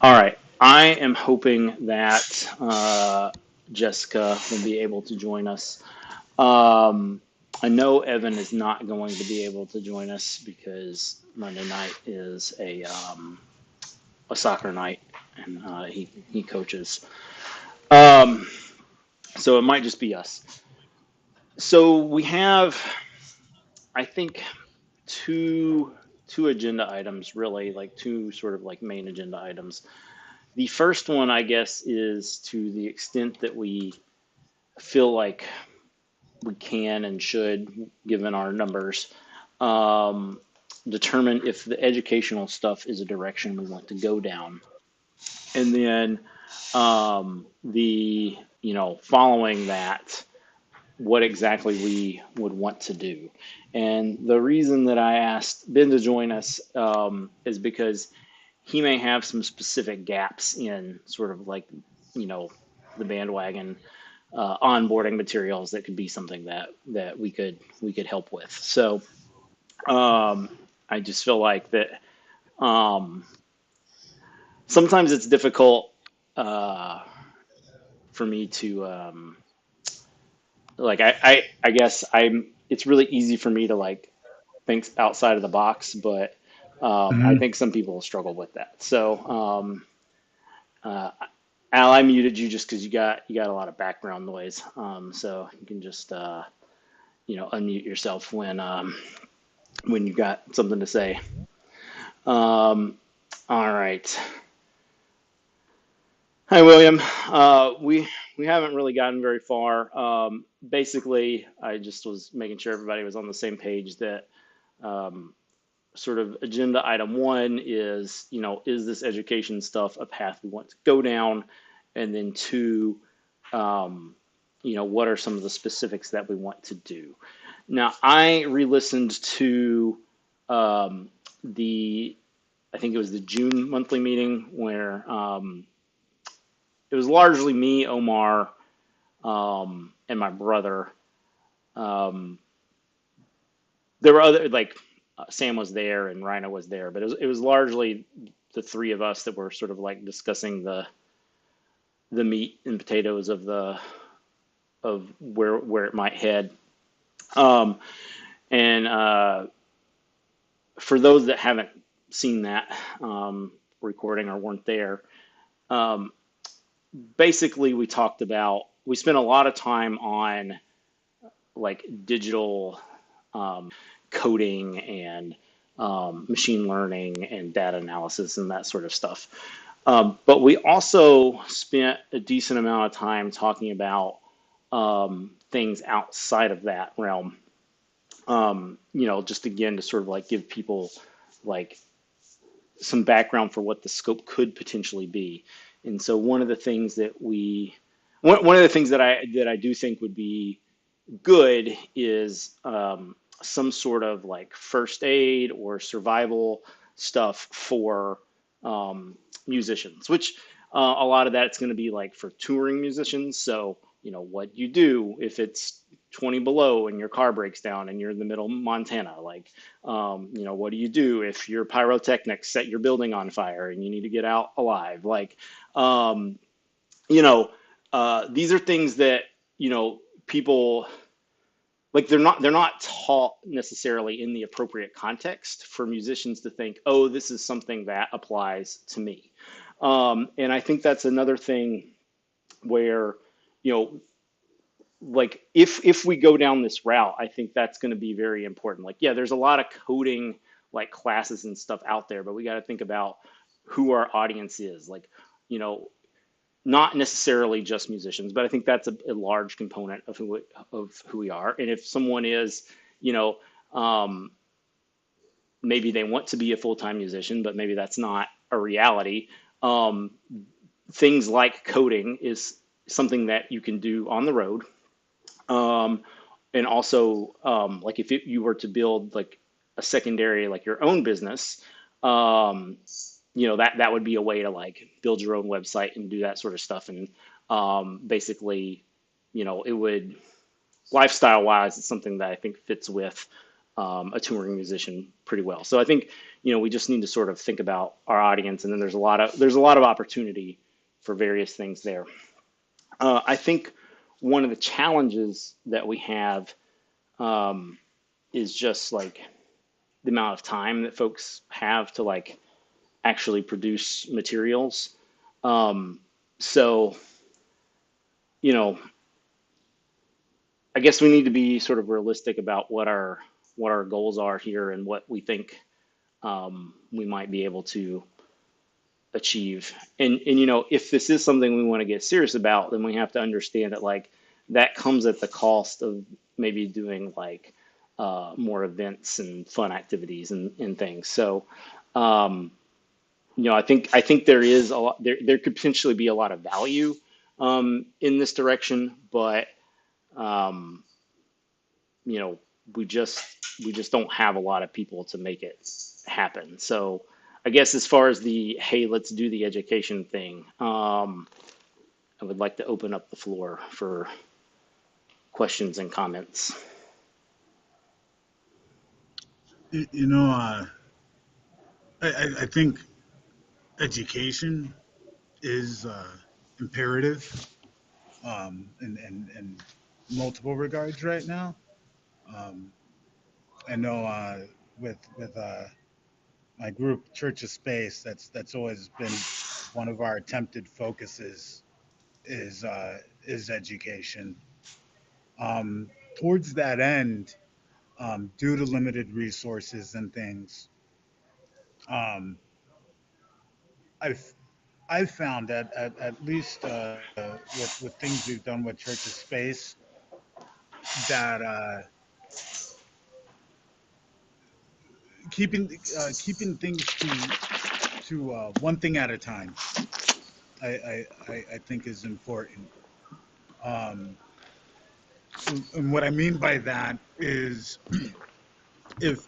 All right. I am hoping that Jessica will be able to join us. Um, I know Evan is not going to be able to join us because Monday night is a soccer night, and he coaches. Um, so it might just be us. So we have, I think, two two agenda items, really, like two sort of like main agenda items. The first one, I guess, is to the extent that we feel like we can and should, given our numbers, um, determine if the educational stuff is a direction we want to go down. And then the, following that, what exactly we would want to do. And the reason that I asked Ben to join us is because he may have some specific gaps in sort of like, you know, the bandwagon onboarding materials that could be something that we could help with. So I just feel like that um, sometimes it's difficult uh, for me to like I guess I'm it's really easy for me to like think outside of the box, but I Mhm. think some people struggle with that. So uh, Al, I muted you just because you got a lot of background noise. So you can just unmute yourself when you've got something to say. Um, all right. Hi, William. We haven't really gotten very far. Basically, I just was making sure everybody was on the same page that um, sort of agenda item one is, is this education stuff a path we want to go down? And then two, um, what are some of the specifics that we want to do? Now, I re-listened to um, the, I think it was the June monthly meeting where it was largely me, Omar, and my brother. Um, there were other like Sam was there and Rhino was there, but it was largely the three of us that were sort of like discussing the meat and potatoes of where it might head. Um, and For those that haven't seen that recording or weren't there, um, basically we spent a lot of time on like digital coding and machine learning and data analysis and that sort of stuff. But we also spent a decent amount of time talking about things outside of that realm. Just again to sort of like give people like some background for what the scope could potentially be. And so one of the things that I do think would be good is some sort of like first aid or survival stuff for musicians, which a lot of that's going to be like for touring musicians. So, what you do if it's 20 below and your car breaks down and you're in the middle of Montana, like, what do you do if your pyrotechnics set your building on fire and you need to get out alive? Like, um, you know, these are things that, people like they're not taught necessarily in the appropriate context for musicians to think, oh, this is something that applies to me. And I think that's another thing where, you know, like if we go down this route, I think that's going to be very important. Like, yeah, there's a lot of coding like classes and stuff out there, but we got to think about who our audience is. Like, you know, not necessarily just musicians, but I think that's a large component of who we are. And if someone is, you know, um, maybe they want to be a full time musician, but maybe that's not a reality. Um, Things like coding is something that you can do on the road. Um, and also, like if you were to build like a secondary, like your own business, um, that would be a way to like build your own website and do that sort of stuff. And basically, it would lifestyle wise, it's something that I think fits with a touring musician pretty well. So I think, we just need to sort of think about our audience, and then there's a lot of opportunity for various things there. I think one of the challenges that we have is just like the amount of time that folks have to like actually produce materials. So, you know, I guess we need to be sort of realistic about what our goals are here and what we think we might be able to achieve. And if this is something we want to get serious about, then we have to understand that like that comes at the cost of maybe doing like more events and fun activities and things. So I think there is a lot there could potentially be a lot of value in this direction, but um, you know, we just don't have a lot of people to make it happen. So I guess as far as the hey, let's do the education thing, I would like to open up the floor for questions and comments. You, you know, uh, I think education is imperative in multiple regards right now. Um, I know with my group, Church of Space, that's always been one of our attempted focuses is education. Um, Towards that end, due to limited resources and things, um, I've I've found that at least with things we've done with Church of Space, that keeping things to one thing at a time, I think is important. Um, and what I mean by that is if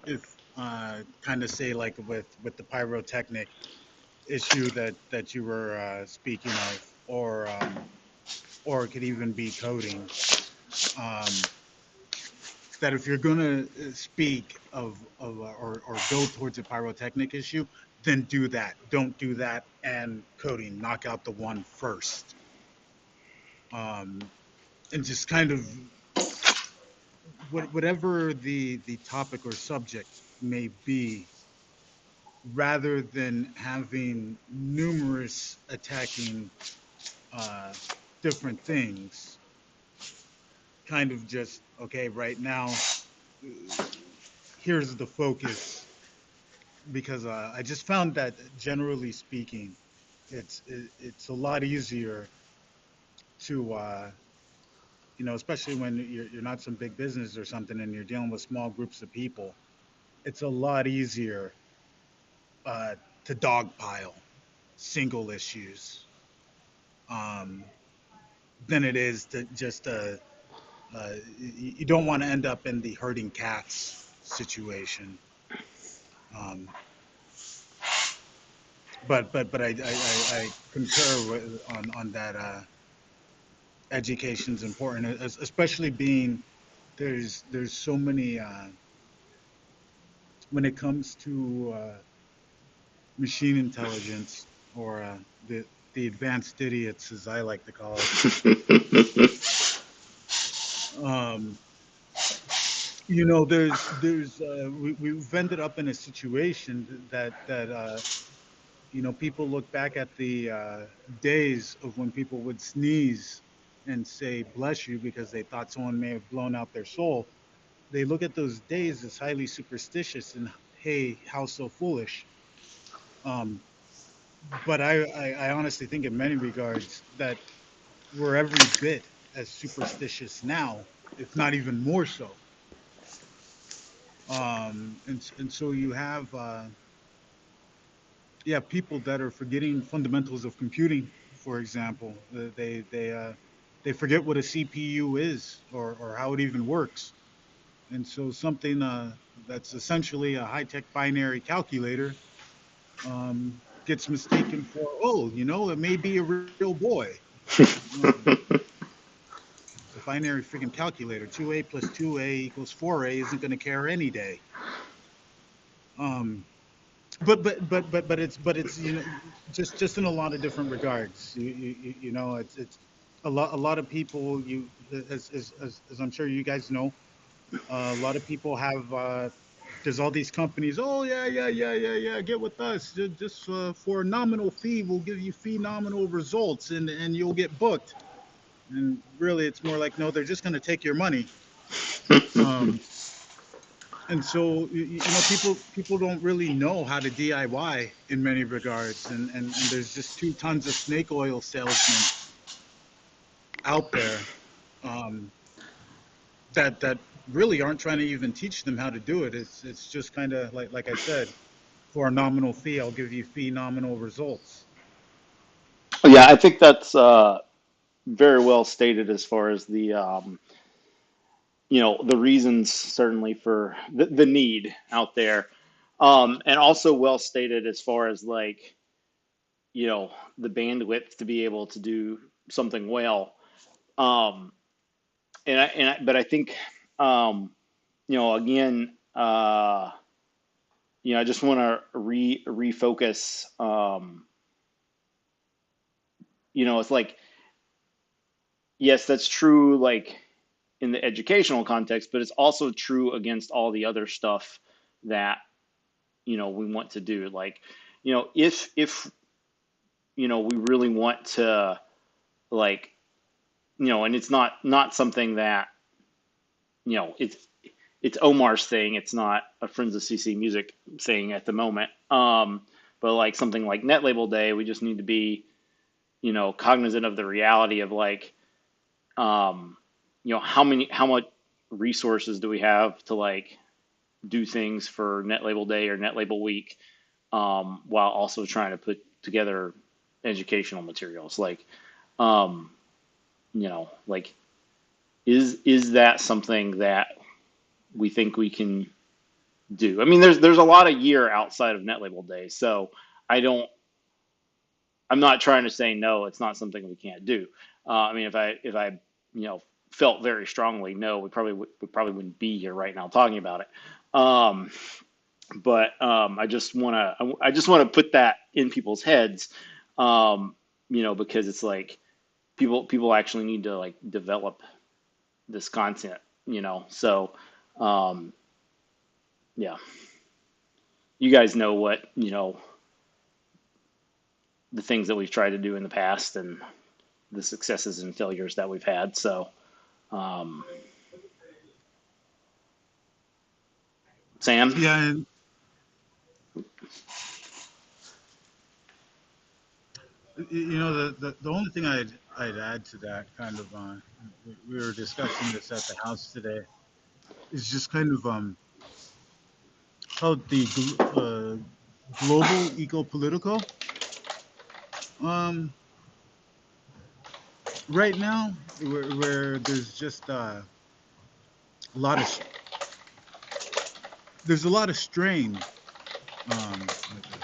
kind of say like with the pyrotechnic issue that you were speaking of, or it could even be coding. Um, that if you're going to speak of or go towards a pyrotechnic issue, then do that. Don't do that and coding. Knock out the one first, um, and just kind of whatever the topic or subject may be, rather than having numerous attacking uh, different things. Kind of just okay right now. uh, Here's the focus because I just found that generally speaking, it's a lot easier to especially when you're not some big business or something and you're dealing with small groups of people. It's a lot easier uh, to dogpile single issues um, than it is to just you don't want to end up in the herding cats situation. Um, but I concur on that. Education's important, especially being there's so many when it comes to machine intelligence or the advanced idiots as I like to call it. Um, there's we've ended up in a situation that people look back at the days of when people would sneeze and say bless you because they thought someone may have blown out their soul. They look at those days as highly superstitious and hey, how so foolish. Um, but I honestly think in many regards that we're every bit as superstitious now, if not even more so. And so you have people that are forgetting fundamentals of computing, for example. They forget what a CPU is or how it even works. And so something that's essentially a high-tech binary calculator gets mistaken for, oh, it may be a real boy. Um, a binary freaking calculator, 2a plus 2a equals 4a isn't going to care any day. Um, but it's just in a lot of different regards. It's a lot of people, as I'm sure you guys know, a lot of people have there's all these companies. Oh yeah, yeah, yeah, yeah, yeah. Get with us. Just for a nominal fee, we'll give you phenomenal results, and you'll get booked. And really, it's more like, no, they're just going to take your money. Um, and so people don't really know how to DIY in many regards, and there's just two tons of snake oil salesmen out there, um, that really aren't trying to even teach them how to do it. It's just kind of like I said, for a nominal fee, I'll give you phenomenal results. Yeah, I think that's very well stated as far as the the reasons certainly for the need out there, and also well stated as far as like the bandwidth to be able to do something well. Um, but I think again, I just want to refocus. It's like, yes, that's true, like in the educational context, but it's also true against all the other stuff that we want to do. Like, if we really want to, like, and it's not something that it's Omar's thing. It's not a Friends of CC Music thing at the moment. But like something like Net Label Day, we just need to be cognizant of the reality of like how much resources do we have to like do things for Net Label Day or Net Label Week, while also trying to put together educational materials. Like, um, like is that something that we think we can do? I mean, there's a lot of year outside of Net Label Day, so I don't. I'm not trying to say no. It's not something we can't do. I mean, if I felt very strongly no, we probably wouldn't be here right now talking about it. Um, but I just want to put that in people's heads, because it's like people actually need to like develop this content. So um, yeah, you guys know what the things that we've tried to do in the past and the successes and failures that we've had. So um, Sam. Yeah, and the only thing I'd add to that kind of, we were discussing this at the house today, is just kind of how the global eco-political, um right now, where there's just a lot of there's a lot of strain,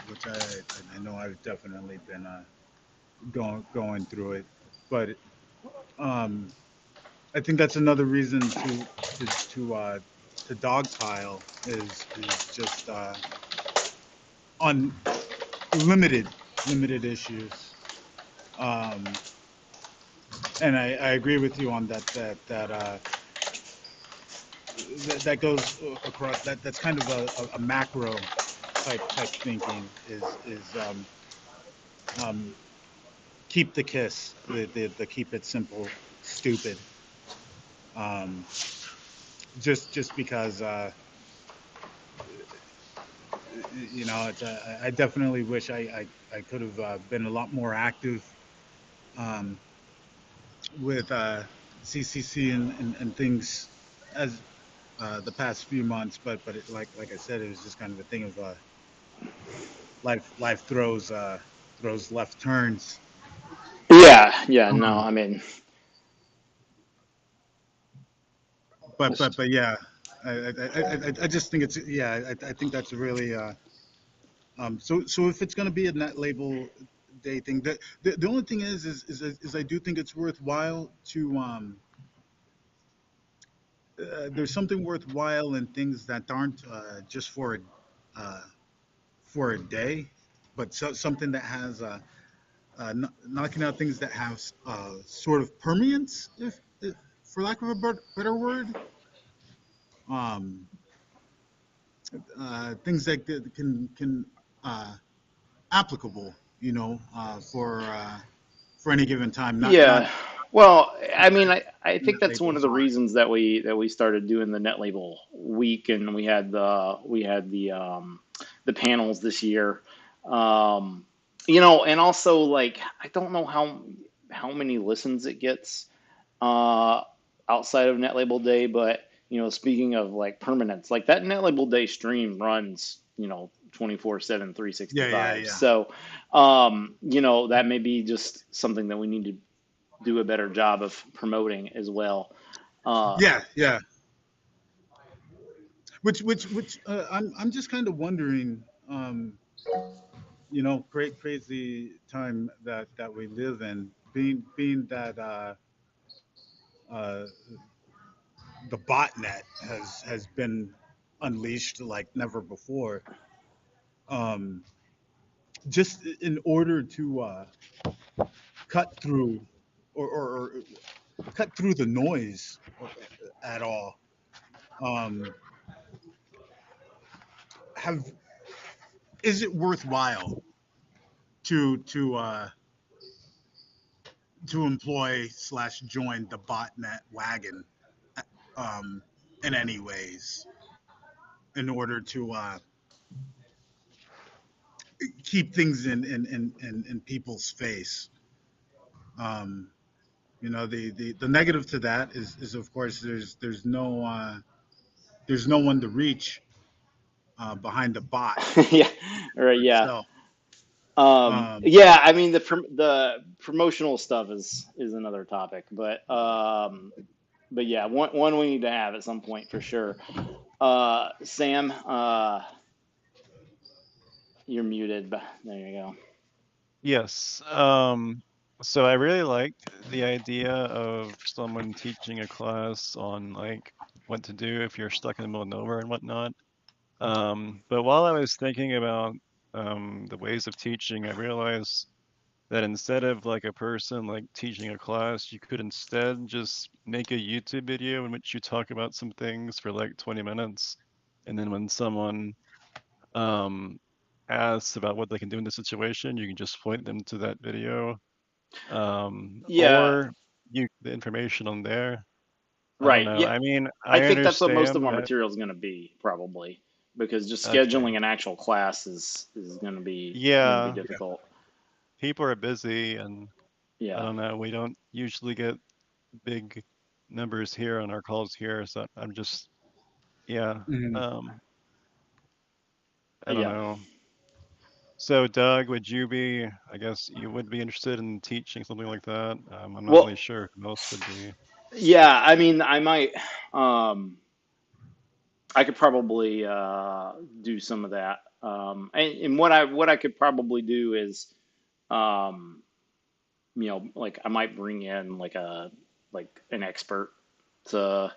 which I know I've definitely been going through it, but um I think that's another reason to dogpile, is just on limited issues. Um, and I agree with you on that goes across, that's kind of a macro type thinking, is um, keep the kiss, the keep it simple stupid, um, just because I definitely wish I could have been a lot more active, um, with CCC and things, as the past few months, but like I said, it was just kind of a thing of life throws left turns. Yeah, yeah, no, Um, I mean, but yeah, I just think it's, yeah, I think that's really so if it's going to be a Net Label Day thing, the only thing is I do think it's worthwhile to there's something worthwhile in things that aren't just uh, for a day, but something that has knocking out things that have sort of permanence, if for lack of a better word, um, things that can uh, applicable, for any given time, not Yeah. Well, I mean, I think net that's one label of the hard. reasons that we started doing the Net Label week, and we had the panels this year. And also like I don't know how many listens it gets uh outside of Net Label Day, but speaking of like permanence, like that Net Label Day stream runs, 24/7, three sixty Yeah, yeah, five. yeah, So, that may be just something that we need to do a better job of promoting as well. Uh, yeah, yeah. Which I'm just kind of wondering, crazy time that we live in, being that uh, the botnet has been unleashed like never before. Um, just in order to cut through or cut through the noise at all. Um, have Is it worthwhile to to employ slash join the botnet wagon, um, in any ways, in order to keep things in people's face? Um, the negative to that is of course there's no one to reach behind the bot yeah, right, yeah. itself. Um, Yeah, I mean the promotional stuff is another topic, but yeah, one we need to have at some point for sure. Sam, you're muted, but there you go. Yes. So I really liked the idea of someone teaching a class on like what to do if you're stuck in the middle of nowhere and whatnot. But while I was thinking about the ways of teaching, I realized that instead of like a person like teaching a class, you could instead just make a YouTube video in which you talk about some things for like 20 minutes. And then when someone um, asks about what they can do in the situation, you can just point them to that video, Yeah, or you the information on there. I don't right. know. Yeah, I mean, I I think that's what most of understand our that. material is going to be probably, because just Okay. scheduling an actual class is going to be Yeah, yeah. difficult. people are busy, and I Yeah. don't know. We don't usually get big numbers here on our calls here, so I'm just, yeah. Mhm. Um, I don't Yeah. know. So, Doug, would you be, I guess you would be interested in teaching something like that? I'm not really Well, sure if most would be. yeah, I mean, I could probably do some of that. And what I could probably do is, um, like I might bring in like an expert to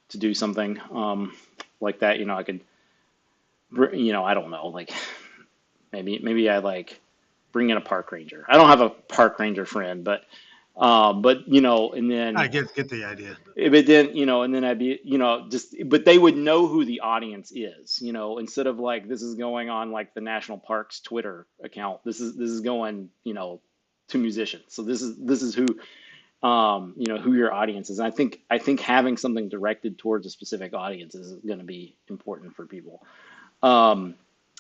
to do something like that. I could, I don't know, like maybe I like bring in a park ranger. I don't have a park ranger friend, but and I then get the idea. but then and then I'd be just but they would know who the audience is, instead of like this is going on like the national parks Twitter account. This is going to musicians. So this is who who your audience is. And I think having something directed towards a specific audience is going to be important for people. um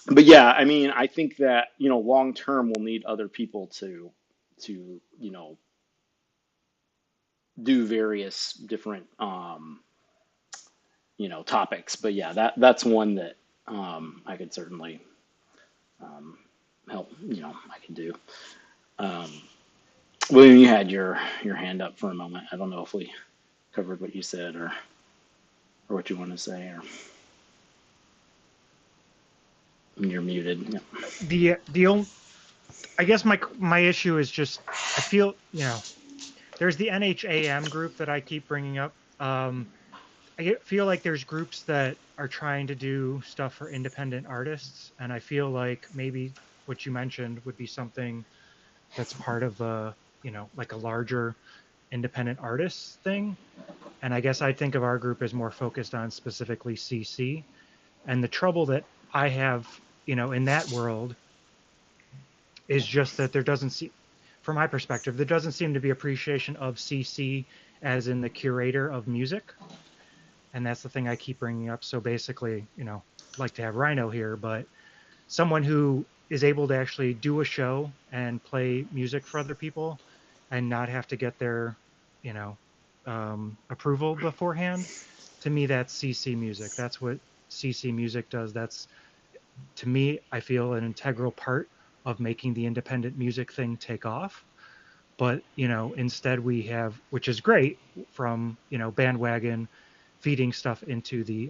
but yeah, I mean, I think that long term we'll need other people to do various different topics. But yeah, that's one that I could certainly um, help. I could do. Um, William, you had your hand up for a moment. I don't know if we covered what you said or what you want to say, or you're muted. Yeah. The only, I guess my issue is just I feel there's the NHAM group that I keep bringing up. feel like there's groups that are trying to do stuff for independent artists, and I feel like maybe what you mentioned would be something that's part of a, like a larger independent artists thing. And I guess I think of our group as more focused on specifically CC. And the trouble that I have, in that world is just that there doesn't seem, from my perspective, there doesn't seem to be appreciation of CC as in the curator of music. And that's the thing I keep bringing up. So basically, like to have Rhino here, but someone who is able to actually do a show and play music for other people and not have to get their, you know, approval beforehand. To me, that's CC music. That's what CC music does. That's, to me, I feel an integral part of making the independent music thing take off. But, instead we have, which is great from, Bandwagon feeding stuff into the,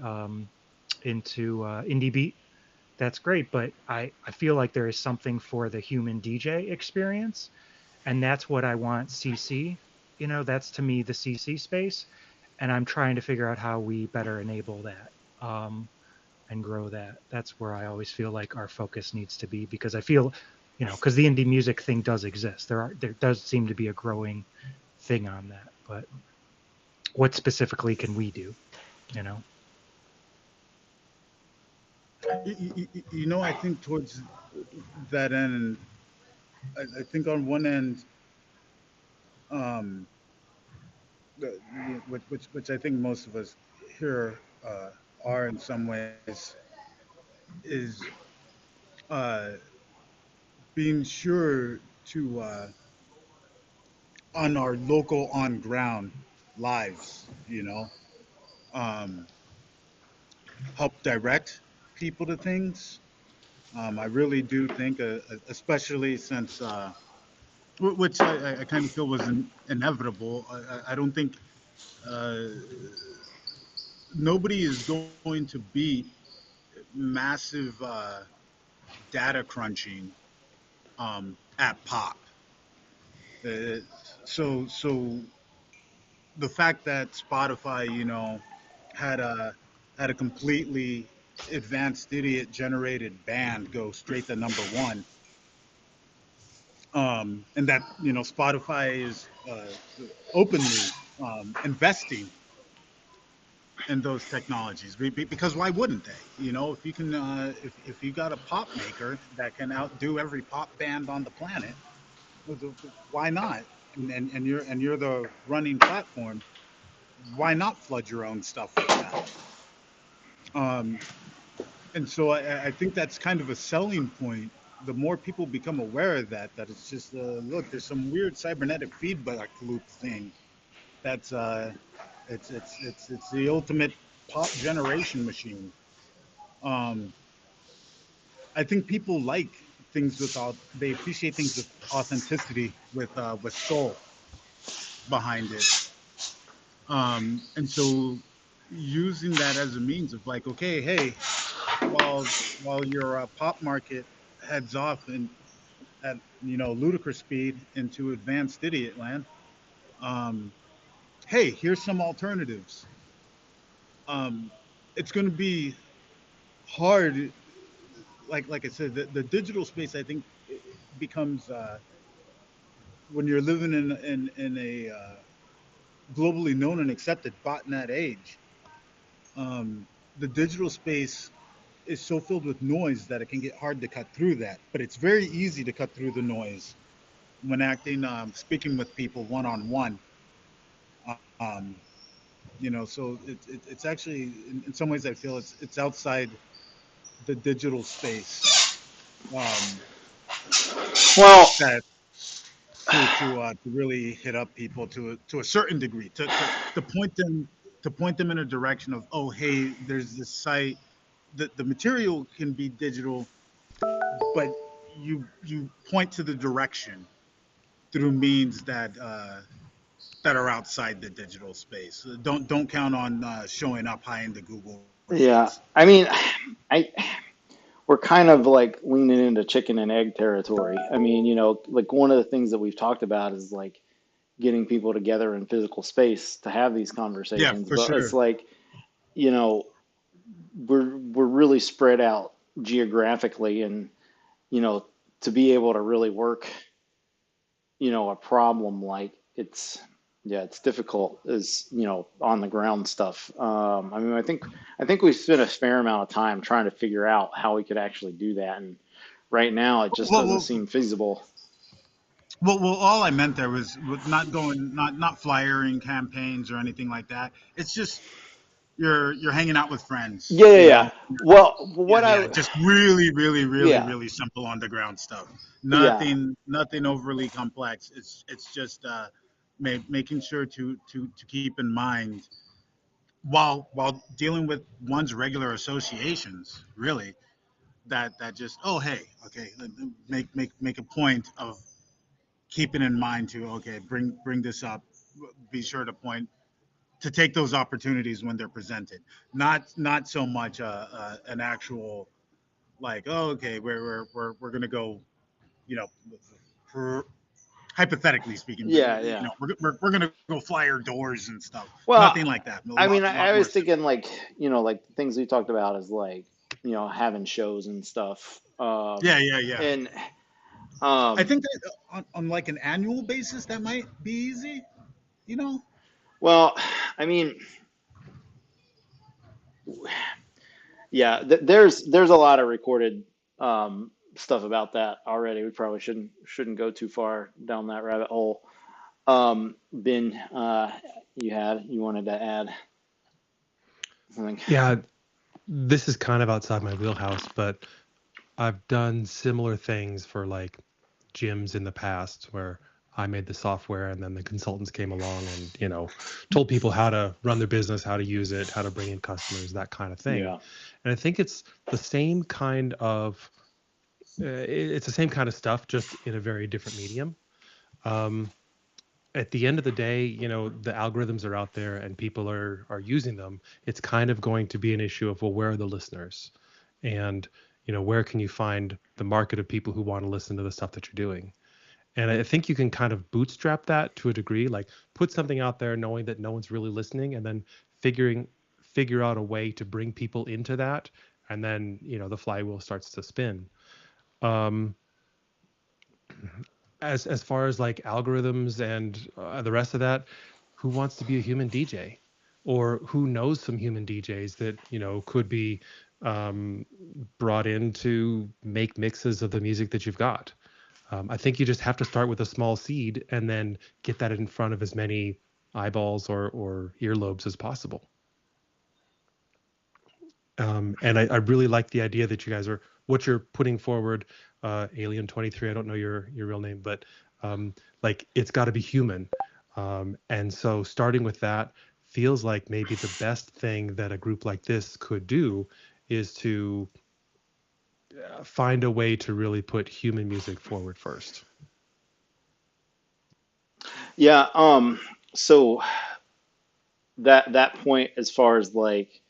into indie beat. That's great, but I feel like there is something for the human DJ experience, and that's what I want CC. That's to me the CC space, and I'm trying to figure out how we better enable that, and grow that. That's where I always feel like our focus needs to be, because I feel, because the indie music thing does exist. There does seem to be a growing thing on that, but what specifically can we do? You know? I think towards that end, I think on one end, um, which I think most of us here are in some ways, is uh, being sure to on our local on ground lives, um, help direct people to things. I really do think, especially since, which I kind of feel was inevitable. I don't think uh, nobody is going to beat massive data crunching at pop. Uh, so the fact that Spotify, had a had a completely advanced idiot generated band go straight to number one, and that Spotify is openly investing in those technologies because why wouldn't they? If you can, if you got a pop maker that can outdo every pop band on the planet, why not? And you're the running platform. Why not flood your own stuff with that? Um, and so I think that's kind of a selling point. The more people become aware of that it's just look, there's some weird cybernetic feedback loop thing. That's it's the ultimate pop generation machine. Um, I think people like things they appreciate things with authenticity, with soul behind it. And so using that as a means of like, okay, hey, while your pop market heads off and at ludicrous speed into advanced idiot land, um, hey, here's some alternatives. Um, it's going to be hard, like I said, the digital space. I think becomes when you're living in a globally known and accepted botnet age. The digital space is so filled with noise that it can get hard to cut through that. But it's very easy to cut through the noise when speaking with people one on one. Um, so it's actually in some ways I feel it's outside the digital space, um, Well, that to really hit up people to a certain degree, to point them in a direction of, oh, hey, there's this site. The material can be digital, but you point to the direction through means that are outside the digital space. Don't count on showing up high into Google yeah. results. I mean, I we're kind of like leaning into chicken and egg territory. I mean, like one of the things that we've talked about is like getting people together in physical space to have these Yeah, conversations. for But it's sure. like you know, we're really spread out geographically, and you know, to be able to really work, a problem like yeah, it's difficult as on the ground stuff. I mean, I think we spent a fair amount of time trying to figure out how we could actually do that, and right now it just Well, doesn't well, seem feasible. all I meant there was not going, not flyering campaigns or anything like that. It's just you're hanging out with friends, Yeah, yeah, you yeah. know. Well, Yeah, what yeah, I just really, really, really, yeah, really simple underground stuff. yeah, Nothing overly complex. It's just making sure to keep in mind while dealing with one's regular associations, really, that just, oh, hey, okay, make a point of keeping in mind to, okay, bring this up, be sure to point to take those opportunities when they're presented, not so much an actual, like, oh, okay, we're gonna go, you know, for, hypothetically speaking, yeah, yeah. we're gonna go flyer doors and stuff. Well, Nothing like that. A I mean, lot I more was simple. thinking like, like the things we talked about is like, having shows and stuff. Yeah, yeah, yeah. And I um, think that on like an annual basis, that might be easy. You know. well, I mean, yeah, there's a lot of recorded stuff about that already. We probably shouldn't go too far down that rabbit hole. Ben, you wanted to add something? Yeah, this is kind of outside my wheelhouse, but I've done similar things for like gyms in the past where I made the software and then the consultants came along and, told people how to run their business, how to use it, how to bring in customers, that kind of thing. Yeah, And I think it's the same kind of it's the same kind of stuff, just in a very different medium. Um, at the end of the day, the algorithms are out there and people are using them. It's kind of going to be an issue of, well, where are the listeners? And, where can you find the market of people who want to listen to the stuff that you're doing? And I think you can kind of bootstrap that to a degree, like put something out there knowing that no one's really listening, and then figure out a way to bring people into that, and then, the flywheel starts to spin. Um, as far as like algorithms and the rest of that, who wants to be a human DJ, or who knows some human DJs that could be um, brought in to make mixes of the music that you've got. I think you just have to start with a small seed and then get that in front of as many eyeballs or earlobes as possible. And I really like the idea that you guys are what you're putting forward, Alien 23. I don't know your real name, but like it's got to be human. And so starting with that feels like maybe the best thing that a group like this could do is to find a way to really put human music forward first. yeah. So that point, as far as like,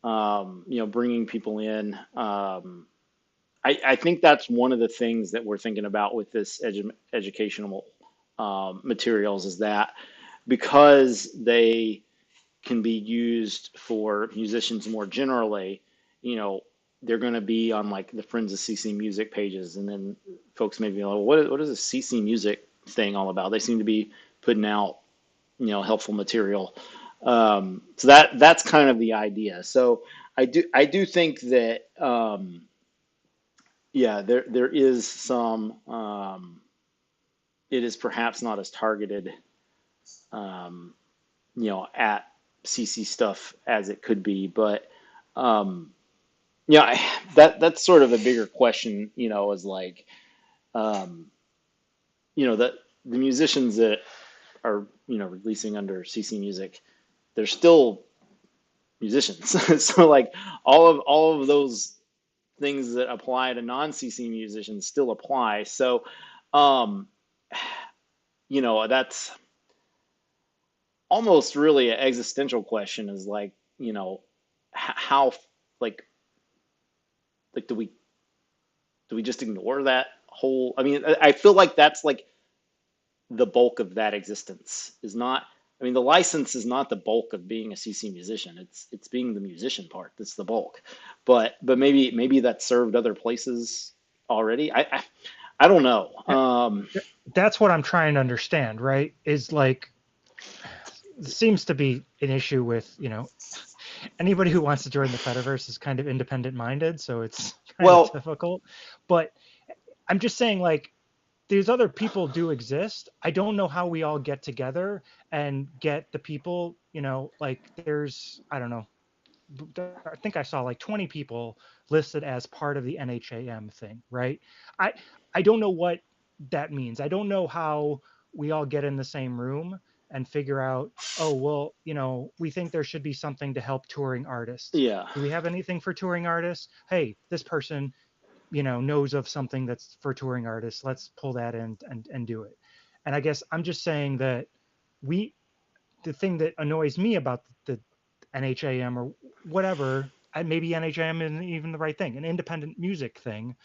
bringing people in, I think that's one of the things that we're thinking about with this educational materials, is that because they can be used for musicians more generally, you know, they're going to be on like the Friends of CC Music pages, and then folks may be like, well, what is this CC Music thing all about? They seem to be putting out, helpful material. So that's kind of the idea. So I do think that yeah, there is some. It is perhaps not as targeted, um, at CC stuff as it could be, but um, that's sort of a bigger question. Is like, um, that the musicians that are releasing under CC Music, they're still musicians. So like all of those things that apply to non-CC musicians still apply. So, um, that's almost really an existential question, is like, how, like, do we just ignore that whole, I mean, I feel like that's like the bulk of that existence is not, I mean, the license is not the bulk of being a CC musician. It's being the musician part that's the bulk. But maybe that's served other places already. I don't know. That's what I'm trying to understand, right? Is like, seems to be an issue with, anybody who wants to join the Fediverse is kind of independent minded, so it's kind of Well, difficult. But I'm just saying, like, these other people do exist. I don't know how we all get together and get the people, like there's, I don't know, I think I saw like 20 people listed as part of the NHAM thing, right? I I don't know what that means. I don't know how we all get in the same room and figure out, oh, well, we think there should be something to help touring artists. yeah. Do we have anything for touring artists? Hey, this person, knows of something that's for touring artists. Let's pull that in and do it. And I guess I'm just saying that we the thing that annoys me about the NHAM or whatever, maybe NHAM isn't even the right thing, an independent music thing,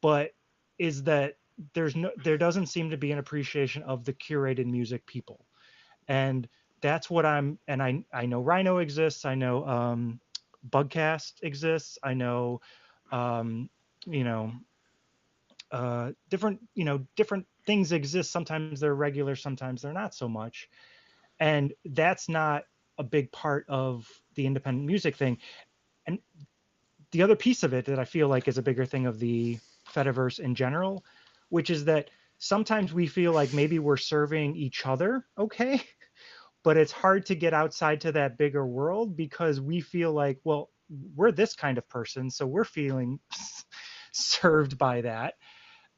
but is that there doesn't seem to be an appreciation of the curated music people. And that's what I know Rhino exists. I know Bugcast exists. I know, um, you know, different things exist. Sometimes they're regular, sometimes they're not so much. And that's not a big part of the independent music thing. And the other piece of it that I feel like is a bigger thing of the Fediverse in general, which is that sometimes we feel like maybe we're serving each other okay, but it's hard to get outside to that bigger world because we feel like, well, we're this kind of person, so we're feeling served by that.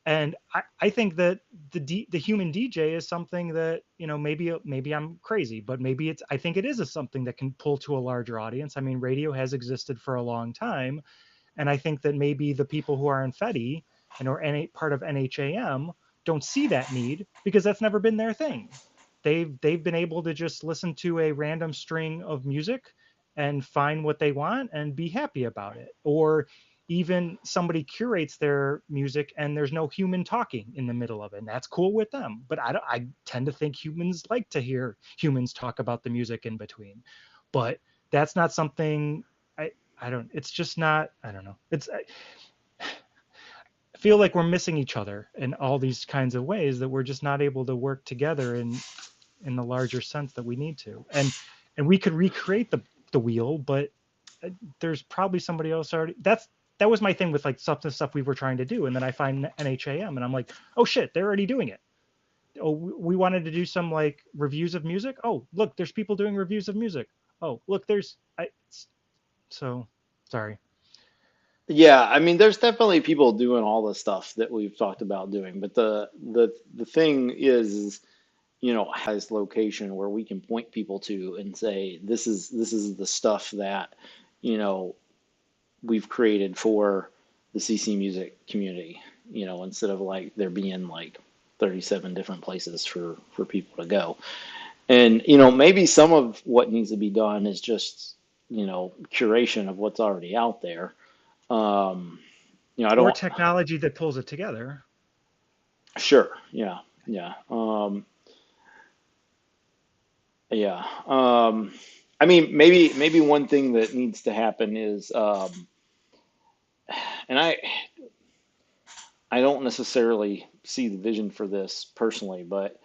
And I think that the human DJ is something that, maybe I'm crazy, but maybe I think it is something that can pull to a larger audience. I mean, radio has existed for a long time, and I think that maybe the people who are in Fedi and or part of NHAM don't see that need because that's never been their thing. They've been able to just listen to a random string of music and find what they want and be happy about it. Or even somebody curates their music and there's no human talking in the middle of it, and that's cool with them. But I tend to think humans like to hear humans talk about the music in between. But that's not something I don't. It's just not. I don't know. I feel like we're missing each other in all these kinds of ways that we're just not able to work together in the larger sense that we need to. And we could recreate the wheel, but there's probably somebody else already. That was my thing with like the stuff we were trying to do, and then I find NHAM, and I'm like, oh shit, they're already doing it. Oh, we wanted to do some like reviews of music. Oh, look, there's people doing reviews of music. Oh, look, so sorry. Yeah, I mean, there's definitely people doing all the stuff that we've talked about doing, but the thing is, has location where we can point people to and say, this is the stuff that, you know, we've created for the CC music community, instead of like there being like 37 different places for people to go. And, maybe some of what needs to be done is just, curation of what's already out there. Um, I Or don't, technology that pulls it together. sure. Yeah. Yeah. Yeah. I mean, maybe one thing that needs to happen is, and I don't necessarily see the vision for this personally, but,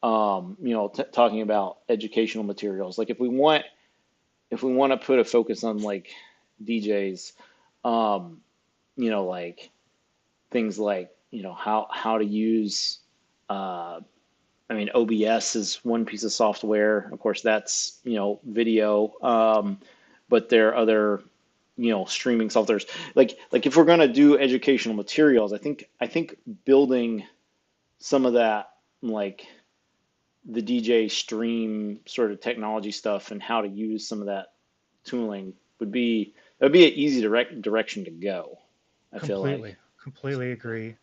talking about educational materials, like if we want to put a focus on like DJs, um, like things like, how to use, uh, I mean, OBS is one piece of software. Of course, that's, video. But there are other, streaming softwares. Like if we're going to do educational materials, I think building some of that, like the DJ stream sort of technology stuff and how to use some of that tooling would be an easy direction to go, I feel like. Completely agree.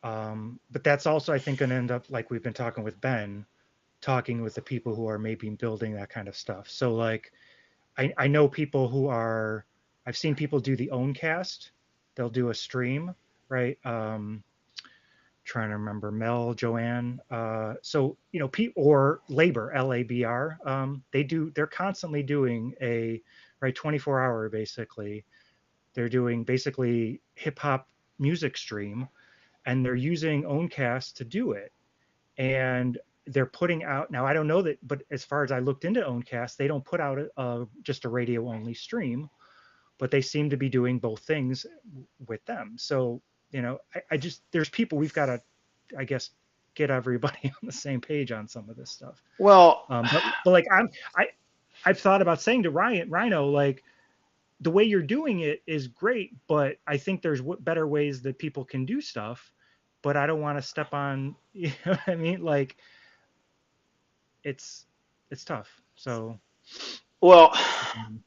But that's also, I think, going to end up like we've been talking with Ben, talking with the people who are maybe building that kind of stuff. So like, I know people who are, I've seen people do the Owncast. They'll do a stream, right? trying to remember, Mel, Joanne. So or Labor, LABR. They're constantly doing a right 24-hour basically. They're doing basically hip hop music stream, and they're using Owncast to do it. And they're putting out now. I don't know that, but as far as I looked into Owncast, they don't put out just a radio only stream, but they seem to be doing both things with them. So I just there's people we've got to, I guess, get everybody on the same page on some of this stuff. Well, But like I've thought about saying to Rhino, like, the way you're doing it is great, but I think there's better ways that people can do stuff. But I don't want to step on, you know what I mean? Like, it's tough. So, well,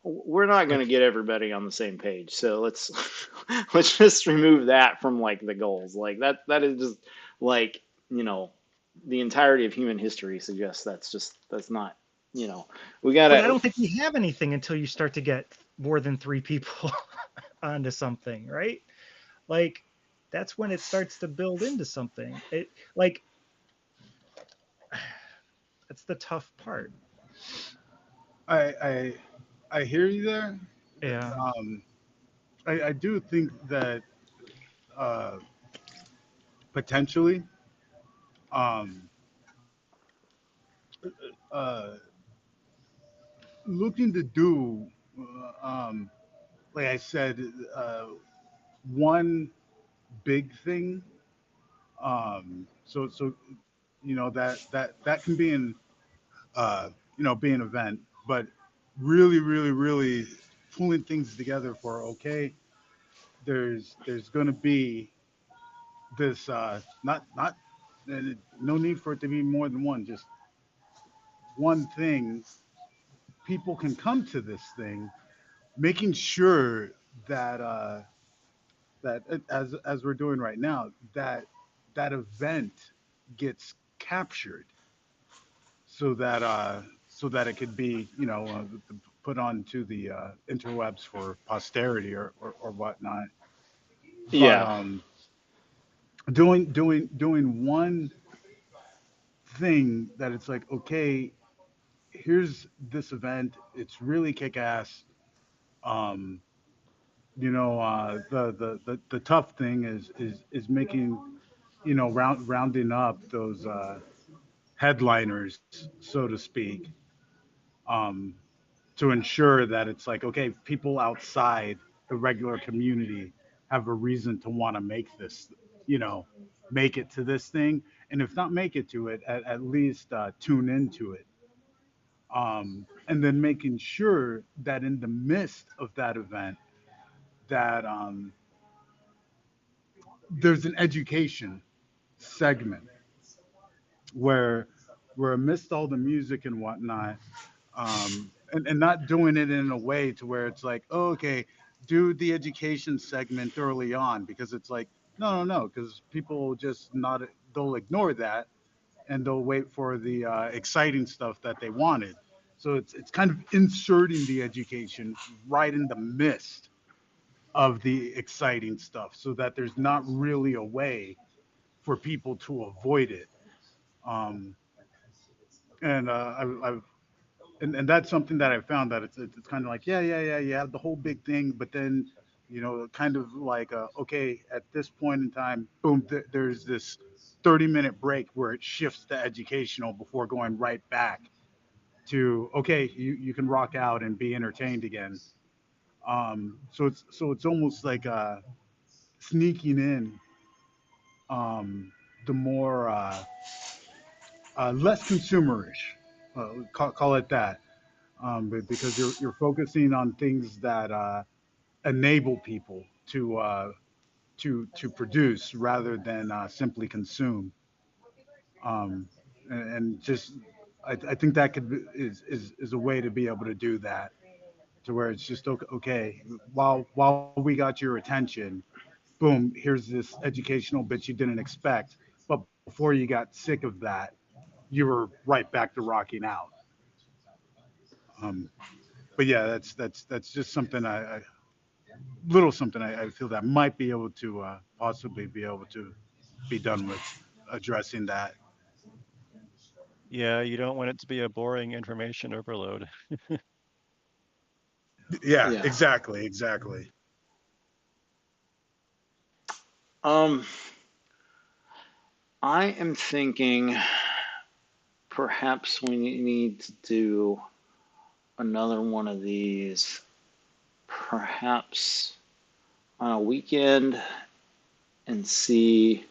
we're not going to get everybody on the same page. So let's let's just remove that from like the goals. Like that is just like, the entirety of human history suggests that's not, we got but I to. don't think we have anything until you start to get more than 3 people onto something, right? Like, that's when it starts to build into something. It like that's the tough part. I hear you there. Yeah. Um, I do think that uh, potentially, um, uh, looking to do, like I said, one big thing. So that can be be an event, but really, really, really pulling things together for okay. There's going to be this not no need for it to be more than one, just one thing. People can come to this thing, making sure that as we're doing right now, that event gets captured so that it could be put onto the interwebs for posterity or whatnot. But Yeah. doing one thing that it's like, okay, here's this event, it's really kick ass. um the tough thing is making, rounding up those headliners, so to speak, um to ensure that it's like, okay, people outside the regular community have a reason to want to make this, you know, make it to this thing. And if not make it to it, at least tune into it. And then making sure that in the midst of that event, that there's an education segment where amidst all the music and whatnot, and not doing it in a way to where it's like, oh, okay, do the education segment early on, because it's like, no, because people will just not, they'll ignore that and they'll wait for the exciting stuff that they wanted. So it's kind of inserting the education right in the midst of the exciting stuff, so that there's not really a way for people to avoid it. Um, and I've and that's something that I found, that it's kind of like, yeah, you have the whole big thing, but then, kind of like, okay, at this point in time, boom, there's this 30-minute break where it shifts to educational before going right back to, okay, you can rock out and be entertained again. So it's almost like sneaking in, the more less consumerish, call it that, but because you're focusing on things that enable people to produce rather than simply consume. And just, I think that is a way to be able to do that, to where it's just okay, while we got your attention, boom, here's this educational bit you didn't expect, but before you got sick of that, you were right back to rocking out. Um, but yeah, that's just something little something I feel that might be able to possibly be able to be done with addressing that. Yeah, you don't want it to be a boring information overload. Yeah, Yeah. exactly, exactly. Um, I am thinking perhaps we need to do another one of these, perhaps on a weekend, and see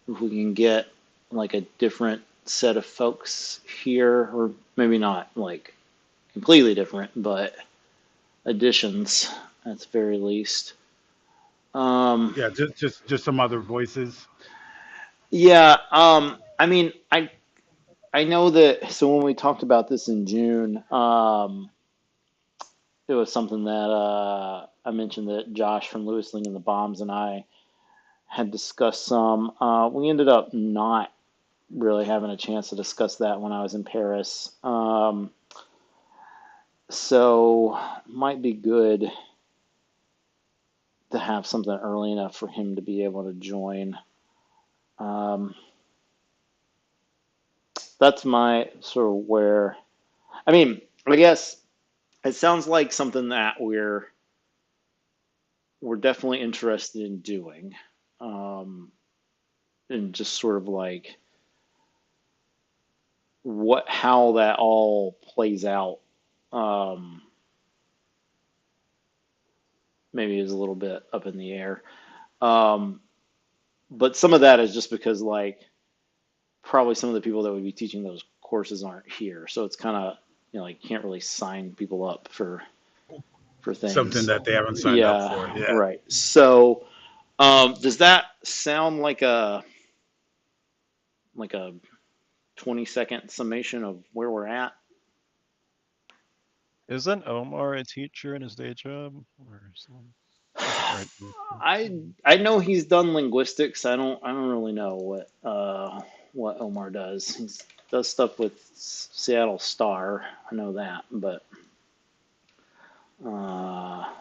if we can get like a different set of folks here, or maybe not like completely different, but additions at the very least. Um, Yeah, just some other voices. yeah, I mean, I know that. So when we talked about this in June, it was something that I mentioned that Josh from Lewis Ling and the Bombs and I had discussed some. We ended up not really having a chance to discuss that when I was in Paris. So might be good to have something early enough for him to be able to join. Um, that's my sort of where. I mean, I guess it sounds like something that we're definitely interested in doing, and just sort of like what how that all plays out. Um, maybe is a little bit up in the air. Um, but some of that is just because like probably some of the people that would be teaching those courses aren't here, so it's kind of like you can't really sign people up for Something things. that they haven't signed up for. Yeah, Yeah. right. So does that sound like a 20-second summation of where we're at? Isn't Omar a teacher in his day job? Or something? I can't write. I know he's done linguistics. I don't really know what Omar does. He does stuff with Seattle Star. I know that, but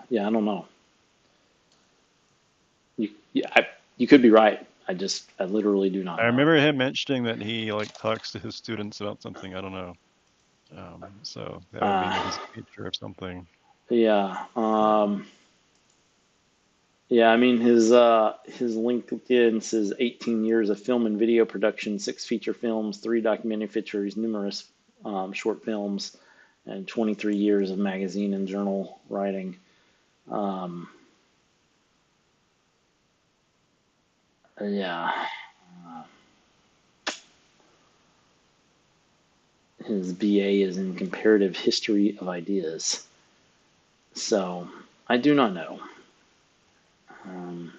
yeah, I don't know. You could be right. I literally do not I know. remember him mentioning that he like talks to his students about something. I don't know. So that would be Uh, maybe he's a teacher of something. yeah. Yeah, I mean his LinkedIn says 18 years of film and video production, 6 feature films, 3 documentary features, numerous short films, and 23 years of magazine and journal writing. Um, yeah, his BA is in comparative history of ideas. So I do not know. Um,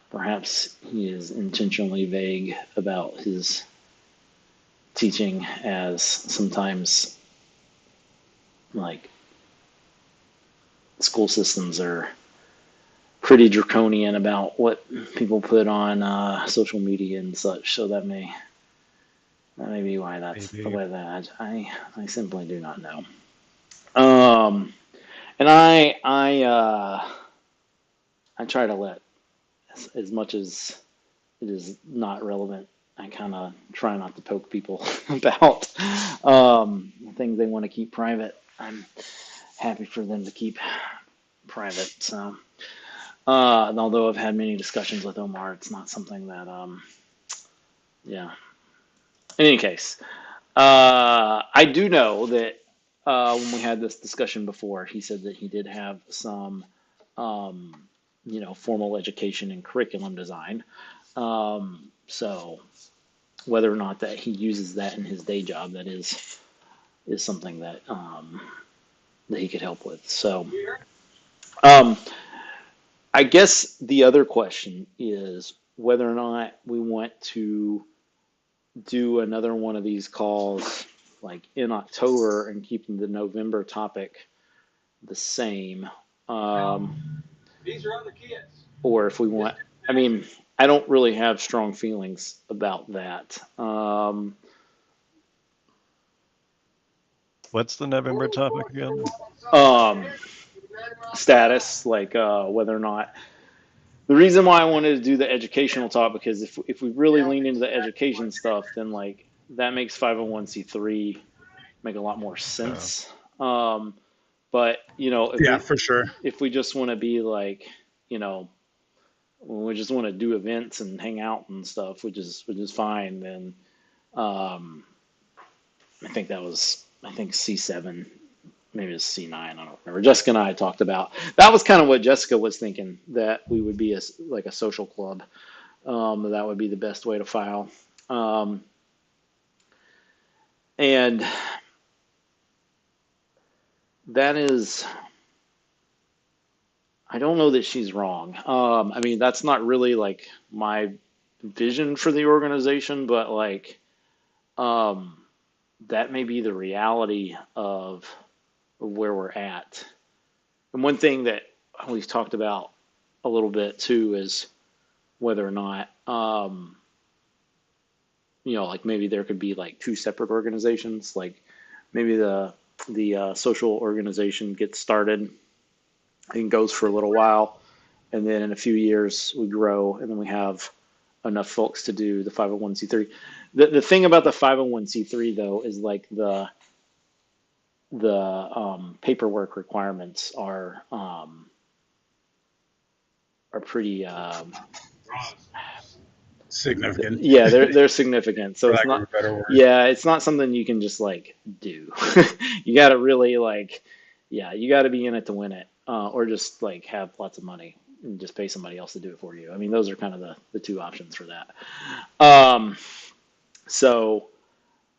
Perhaps he is intentionally vague about his teaching, as sometimes like school systems are pretty draconian about what people put on social media and such. So that may be why that's the Maybe. way that I simply do not know. Um, and I try to let as much as it is not relevant. I kind of try not to poke people about things they want to keep private. I'm happy for them to keep private. So, and although I've had many discussions with Omar, it's not something that, yeah. In any case, I do know that when we had this discussion before, he said that he did have some, um, formal education in curriculum design. So whether or not that he uses that in his day job, that is something that he could help with. So um, I guess the other question is whether or not we want to do another one of these calls like in October and keeping the November topic the same, or if we want. I mean, I don't really have strong feelings about that. What's the November topic again? Um, Status, like whether or not The reason why I wanted to do the educational talk, because if we really lean into the education stuff, then like that makes 501c3 make a lot more Oh, sense. Um, but Yeah, for sure. if we just want to be like, you know, when we just want to do events and hang out and stuff, which is fine, then um, I think C7, maybe it's C9, I don't remember. Jessica and I talked about that was kind of what Jessica was thinking, that we would be like a social club. That would be the best way to file. Um, and that is, I don't know that she's wrong. I mean, that's not really like my vision for the organization, but like um, that may be the reality of where we're at. And one thing that we've talked about a little bit too is whether or not, like maybe there could be like two separate organizations. Like maybe the social organization gets started and goes for a little while, and then in a few years we grow, and then we have enough folks to do the 501c3. The thing about the 501c3 though is like the paperwork requirements are pretty Significant, yeah, they're significant. So for it's lack of a not, better word. yeah, it's not something you can just like do. You got to really like, yeah, you got to be in it to win it, or just like have lots of money and just pay somebody else to do it for you. I mean, those are kind of the two options for that. Um, so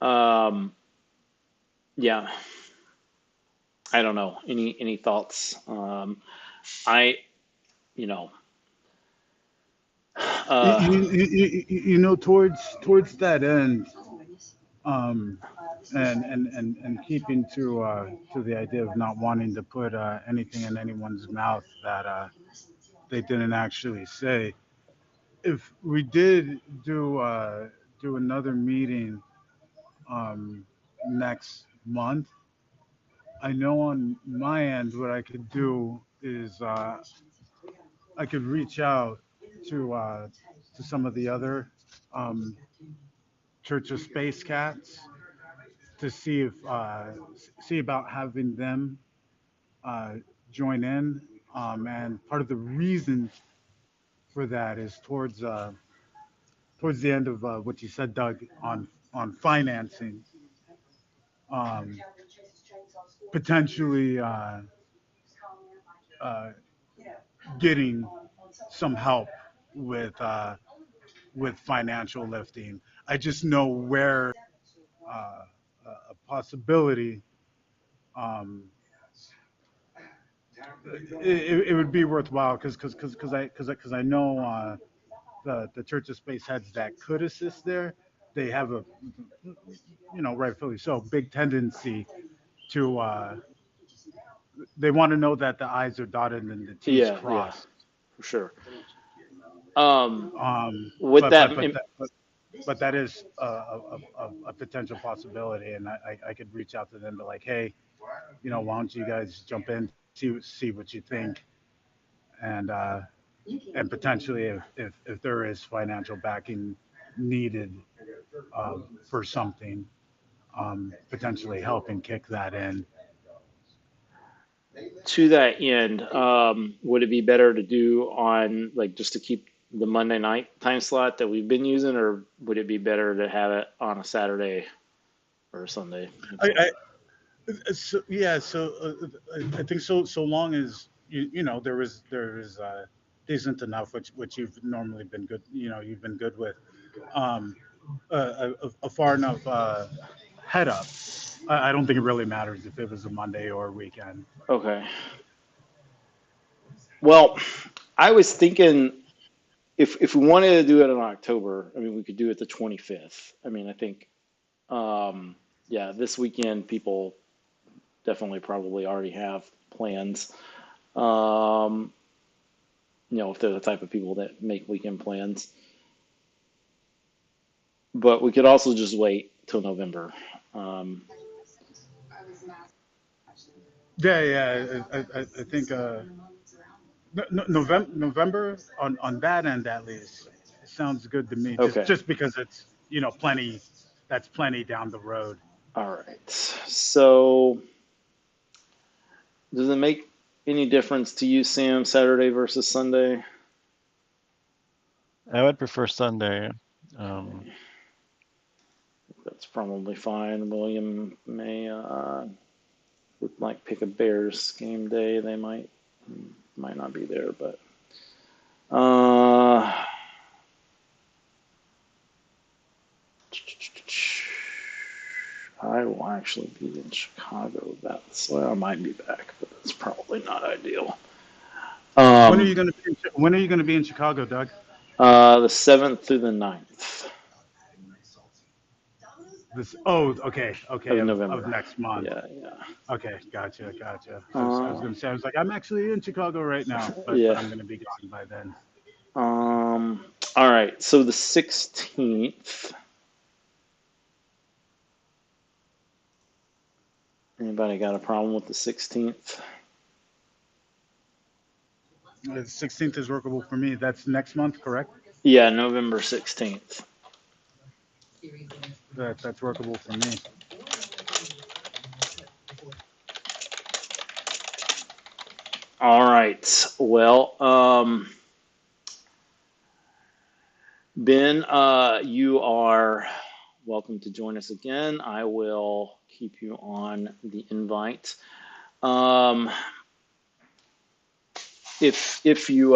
um, yeah, I don't know. Any thoughts? I you know uh, Towards that end, um, and keeping to the idea of not wanting to put anything in anyone's mouth that they didn't actually say. If we did do another meeting um, next month, I know on my end what I could do is I could reach out to some of the other um, Church of Space Cats to see if see about having them uh, join in. And part of the reason for that is towards the end of what you said, Doug, on financing, um, potentially uh, getting some help with financial lifting. I just know where a possibility. Um, it would be worthwhile because I know the Church of Space heads that could assist there. They have a, rightfully so, big tendency to they want to know that the I's are dotted and the T's yeah, yeah, crossed. for sure. Um, Um, with but that, but but that, but that is a potential possibility, and I could reach out to them, but like, hey, why don't you guys jump in, see what you think, and potentially if there is financial backing needed for something, potentially helping kick that in. to that end, would it be better to do on like just to keep the Monday night time slot that we've been using, or would it be better to have it on a Saturday or a Sunday? I, so, yeah, so I think so long as there is decent enough, which you've normally been good, you've been good with, um, a far enough head up. I don't think it really matters if it was a Monday or a weekend. Okay. Well, I was thinking if we wanted to do it in October, I mean, we could do it the 25th. I mean, I think, yeah, this weekend people definitely probably already have plans. Um, if they're the type of people that make weekend plans. But we could also just wait till November. Um, Yeah, yeah, I think November on that end at least. It sounds good to me. Just Okay. just because it's plenty. That's plenty down the road. All right. So does it make any difference to you, Sam, Saturday versus Sunday? I would prefer Sunday. Okay. That's probably fine. William may would like pick a Bears game day. They might not be there, but I will actually be in Chicago. I might be back, but that's probably not ideal. When are you going to be in Chicago, Doug? The 7th through the 9th Okay, of of November. next month. Yeah. Okay, gotcha. I was going to say, I was like, I'm actually in Chicago right now, but Yeah. I'm going to be gone by then. All right. So the 16th. Anybody got a problem with the 16th? The 16th is workable for me. That's next month, correct? Yeah, November 16th. That's workable for me. All right. Well, Ben, you are welcome to join us again. I will keep you on the invite. If you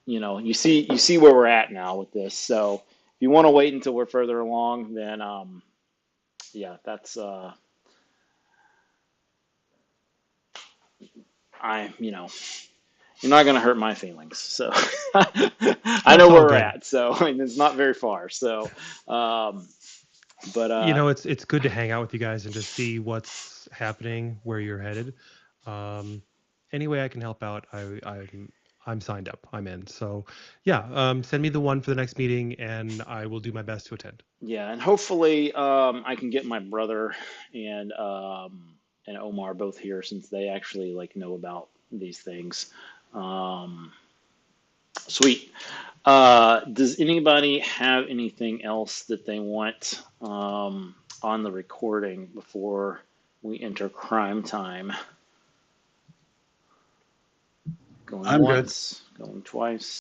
you see where we're at now with this. So if you want to wait until we're further along, then yeah, that's you're not going to hurt my feelings. So I know That's where all we're good. at. So it's not very far. So, but It's good to hang out with you guys and just see what's happening, where you're headed. Any way I can help out, I'm signed up. I'm in. So yeah, send me the one for the next meeting, and I will do my best to attend. yeah, and hopefully I can get my brother and Omar both here since they actually like know about these things. Sweet. Does anybody have anything else that they want on the recording before we enter crime time? Going I'm good. once, going twice.